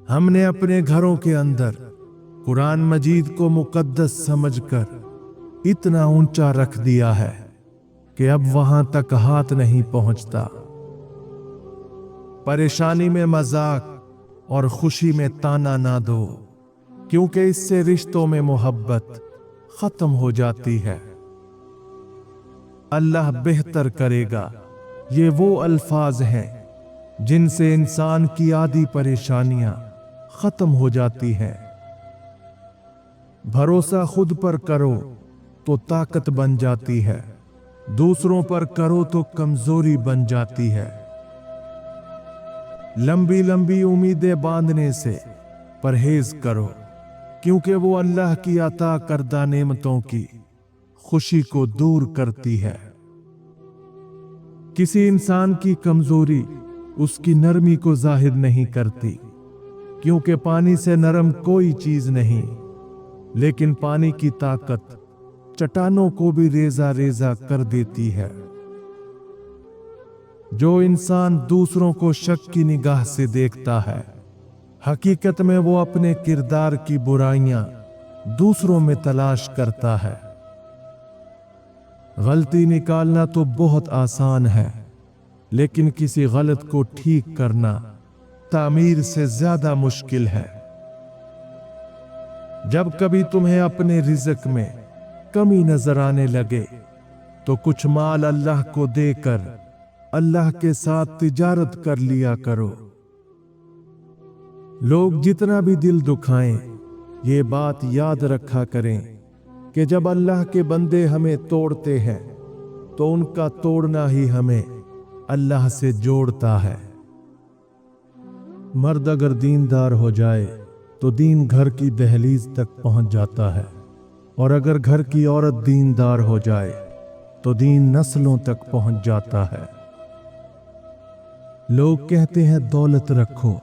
हमने अपने घरों के अंदर कुरान मजीद को मुकद्दस समझकर इतना ऊंचा रख दिया है कि अब वहां तक हाथ नहीं पहुंचता। परेशानी में मजाक और खुशी में ताना ना दो, क्योंकि इससे रिश्तों में मोहब्बत खत्म हो जाती है। अल्लाह बेहतर करेगा। ये वो अल्फाज हैं जिनसे इंसान की आधी परेशानियां खत्म हो जाती हैं। भरोसा खुद पर करो तो ताकत बन जाती है, दूसरों पर करो तो कमजोरी बन जाती है। लंबी लंबी उम्मीदें बांधने से परहेज करो, क्योंकि वो अल्लाह की अता करदा नेमतों की खुशी को दूर करती है। किसी इंसान की कमजोरी उसकी नरमी को जाहिर नहीं करती, क्योंकि पानी से नरम कोई चीज नहीं, लेकिन पानी की ताकत चट्टानों को भी रेजा रेजा कर देती है। जो इंसान दूसरों को शक की निगाह से देखता है, हकीकत में वो अपने किरदार की बुराइयां दूसरों में तलाश करता है। गलती निकालना तो बहुत आसान है, लेकिन किसी गलत को ठीक करना तामीर से ज्यादा मुश्किल है। जब कभी तुम्हें अपने रिज़्क में कमी नजर आने लगे तो कुछ माल अल्लाह को देकर अल्लाह के साथ तिजारत कर लिया करो। लोग जितना भी दिल दुखाएं, ये बात याद रखा करें कि जब अल्लाह के बंदे हमें तोड़ते हैं तो उनका तोड़ना ही हमें अल्लाह से जोड़ता है। मर्द अगर दीनदार हो जाए तो दीन घर की दहलीज तक पहुंच जाता है, और अगर घर की औरत दीनदार हो जाए तो दीन नस्लों तक पहुंच जाता है। लोग कहते हैं दौलत रखो,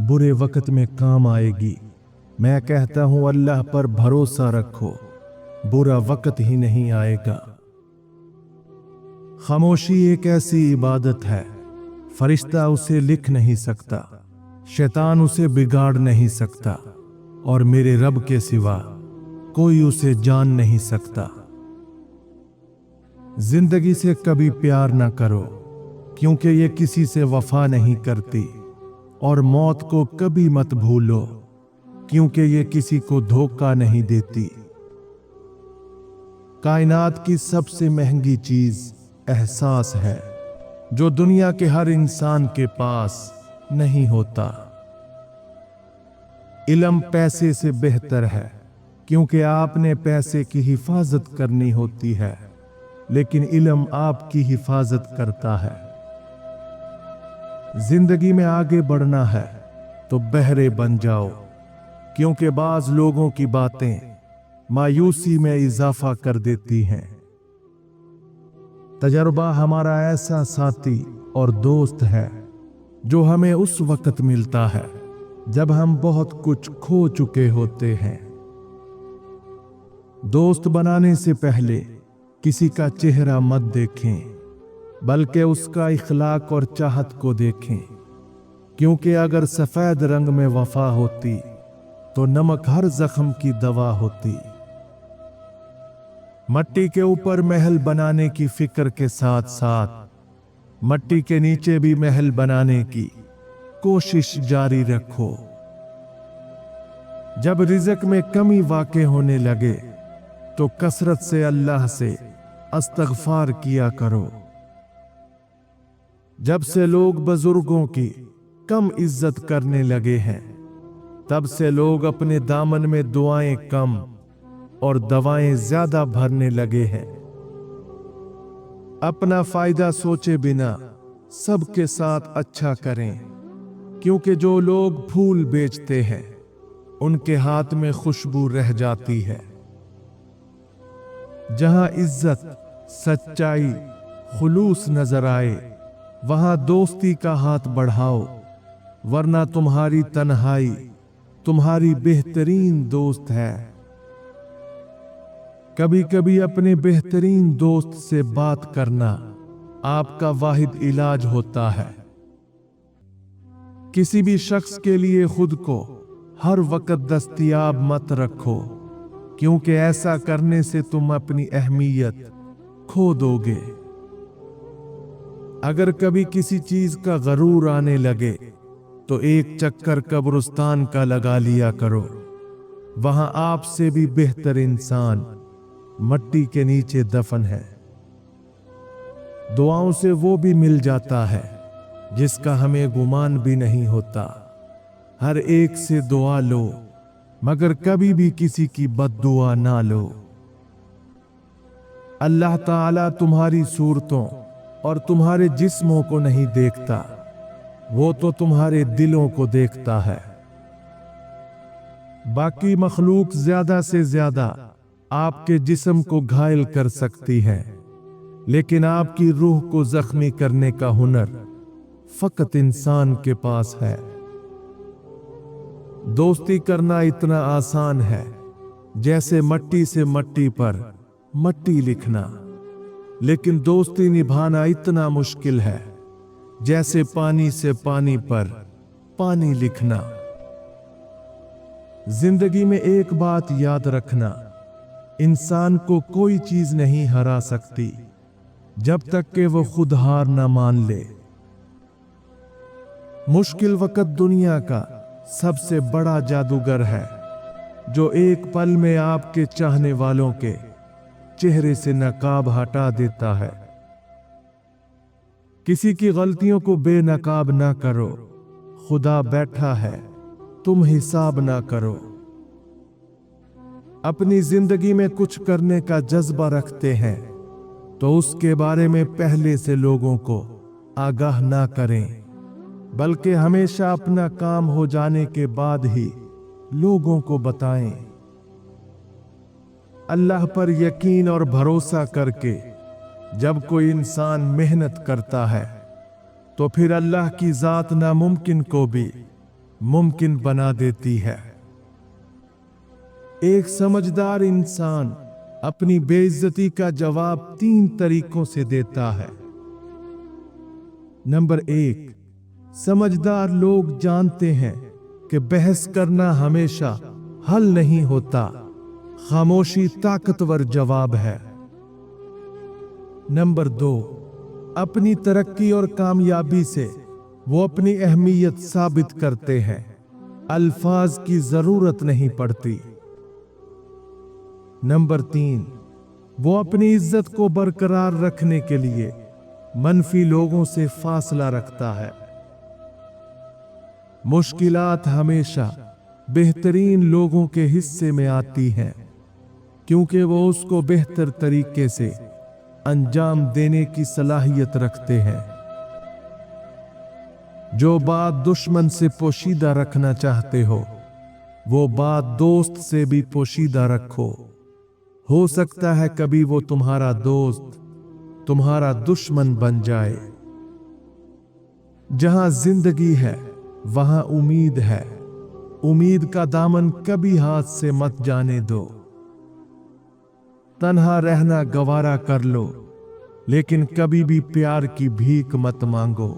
बुरे वक्त में काम आएगी। मैं कहता हूं अल्लाह पर भरोसा रखो, बुरा वक्त ही नहीं आएगा। खामोशी एक ऐसी इबादत है, फरिश्ता उसे लिख नहीं सकता, शैतान उसे बिगाड़ नहीं सकता, और मेरे रब के सिवा कोई उसे जान नहीं सकता। जिंदगी से कभी प्यार ना करो, क्योंकि ये किसी से वफा नहीं करती, और मौत को कभी मत भूलो, क्योंकि ये किसी को धोखा नहीं देती। कायनात की सबसे महंगी चीज एहसास है, जो दुनिया के हर इंसान के पास नहीं होता। इल्म पैसे से बेहतर है, क्योंकि आपने पैसे की हिफाजत करनी होती है, लेकिन इल्म आपकी हिफाजत करता है। जिंदगी में आगे बढ़ना है तो बहरे बन जाओ, क्योंकि बाज लोगों की बातें मायूसी में इजाफा कर देती हैं। तजर्बा हमारा ऐसा साथी और दोस्त है जो हमें उस वक्त मिलता है जब हम बहुत कुछ खो चुके होते हैं। दोस्त बनाने से पहले किसी का चेहरा मत देखें, बल्कि उसका इखलाक और चाहत को देखें, क्योंकि अगर सफेद रंग में वफा होती तो नमक हर जख्म की दवा होती। मट्टी के ऊपर महल बनाने की फिक्र के साथ साथ मट्टी के नीचे भी महल बनाने की कोशिश जारी रखो। जब रिज़्क में कमी वाक़े होने लगे तो कसरत से अल्लाह से अस्तगफार किया करो। जब से लोग बुजुर्गों की कम इज्जत करने लगे हैं, तब से लोग अपने दामन में दुआएं कम और दवाएं ज्यादा भरने लगे हैं। अपना फायदा सोचे बिना सबके साथ अच्छा करें, क्योंकि जो लोग फूल बेचते हैं उनके हाथ में खुशबू रह जाती है। जहां इज्जत, सच्चाई, खुलूस नजर आए, वहां दोस्ती का हाथ बढ़ाओ, वरना तुम्हारी तन्हाई तुम्हारी बेहतरीन दोस्त है। कभी कभी अपने बेहतरीन दोस्त से बात करना आपका वाहिद इलाज होता है। किसी भी शख्स के लिए खुद को हर वक्त दस्तयाब मत रखो, क्योंकि ऐसा करने से तुम अपनी अहमियत खो दोगे। अगर कभी किसी चीज का गरूर आने लगे तो एक चक्कर कब्रिस्तान का लगा लिया करो। वहां आपसे भी बेहतर इंसान मट्टी के नीचे दफन है। दुआओं से वो भी मिल जाता है जिसका हमें गुमान भी नहीं होता। हर एक से दुआ लो, मगर कभी भी किसी की बद्दुआ ना लो। अल्लाह ताला तुम्हारी सूरतों और तुम्हारे जिस्मों को नहीं देखता, वो तो तुम्हारे दिलों को देखता है। बाकी मखलूक ज्यादा से ज्यादा आपके जिस्म को घायल कर सकती है, लेकिन आपकी रूह को जख्मी करने का हुनर फकत इंसान के पास है। दोस्ती करना इतना आसान है जैसे मट्टी से मट्टी पर मट्टी लिखना, लेकिन दोस्ती निभाना इतना मुश्किल है जैसे पानी से पानी पर पानी लिखना। जिंदगी में एक बात याद रखना, इंसान को कोई चीज नहीं हरा सकती जब तक कि वो खुद हार ना मान ले। मुश्किल वक्त दुनिया का सबसे बड़ा जादूगर है, जो एक पल में आपके चाहने वालों के चेहरे से नकाब हटा देता है। किसी की गलतियों को बेनकाब ना करो, खुदा बैठा है, तुम हिसाब ना करो। अपनी जिंदगी में कुछ करने का जज्बा रखते हैं तो उसके बारे में पहले से लोगों को आगाह ना करें, बल्कि हमेशा अपना काम हो जाने के बाद ही लोगों को बताएं। अल्लाह पर यकीन और भरोसा करके जब कोई इंसान मेहनत करता है तो फिर अल्लाह की जात नामुमकिन को भी मुमकिन बना देती है। एक समझदार इंसान अपनी बेइज्जती का जवाब 3 तरीकों से देता है। नंबर 1, समझदार लोग जानते हैं कि बहस करना हमेशा हल नहीं होता, खामोशी ताकतवर जवाब है। नंबर 2, अपनी तरक्की और कामयाबी से वो अपनी अहमियत साबित करते हैं, अल्फाज की जरूरत नहीं पड़ती। नंबर 3, वो अपनी इज्जत को बरकरार रखने के लिए मनफी लोगों से फासला रखता है। मुश्किलात हमेशा बेहतरीन लोगों के हिस्से में आती हैं, क्योंकि वो उसको बेहतर तरीके से अंजाम देने की सलाहियत रखते हैं। जो बात दुश्मन से पोशीदा रखना चाहते हो, वो बात दोस्त से भी पोशीदा रखो। हो सकता है कभी वो तुम्हारा दोस्त तुम्हारा दुश्मन बन जाए। जहां जिंदगी है वहां उम्मीद है, उम्मीद का दामन कभी हाथ से मत जाने दो। तन्हा रहना गवारा कर लो, लेकिन कभी भी प्यार की भीख मत मांगो।